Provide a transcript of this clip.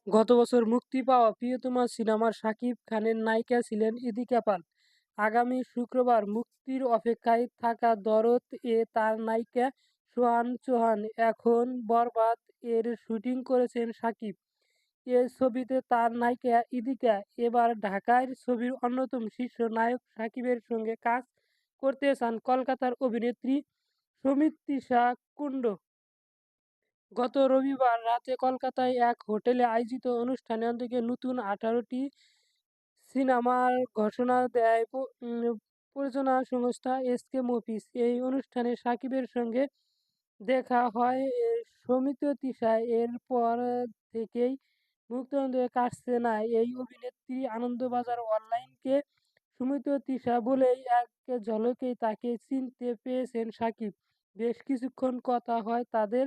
গত বছর মুক্তি পাওয়া 'প্রিয়তমা' সিনেমার শাকিব খানের নায়িকা ছিলেন ইদিকা পাল। আগামী শুক্রবার মুক্তির অপেক্ষায় থাকা 'দরদ'-এ তার নায়িকা সোহান চৌহান। এখন 'বরবাদ' এর শুটিং করেছেন শাকিব। এ ছবিতে তার নায়িকা ইদিকা এবার ঢাকায় ছবির অন্যতম শীর্ষ নায়ক শাকিবের সঙ্গে কাজ করতে চান কলকাতার অভিনেত্রী সমিত্রিষা কুন্ডু। গত রবিবার রাতে কলকাতায় এক হোটেলে আয়োজিত অনুষ্ঠানে অন্তত নতুন ১৮টি সিনেমার ঘোষণা দেয় প্রযোজনা সংস্থা এসকে মুভিজ। এই অনুষ্ঠানে শাকিবের সঙ্গে দেখা হয় সৌমিত্র-তৃষার। এরপর থেকেই মুক্তিযুদ্ধে কাটছে না এই অভিনেত্রী। আনন্দবাজার অনলাইনকে সৌমিত্র-তৃষা বলেই এক ঝলকেই তাঁকে চিনতে পেরেছেন শাকিব। বেশ কিছুক্ষণ কথা হয় তাঁদের।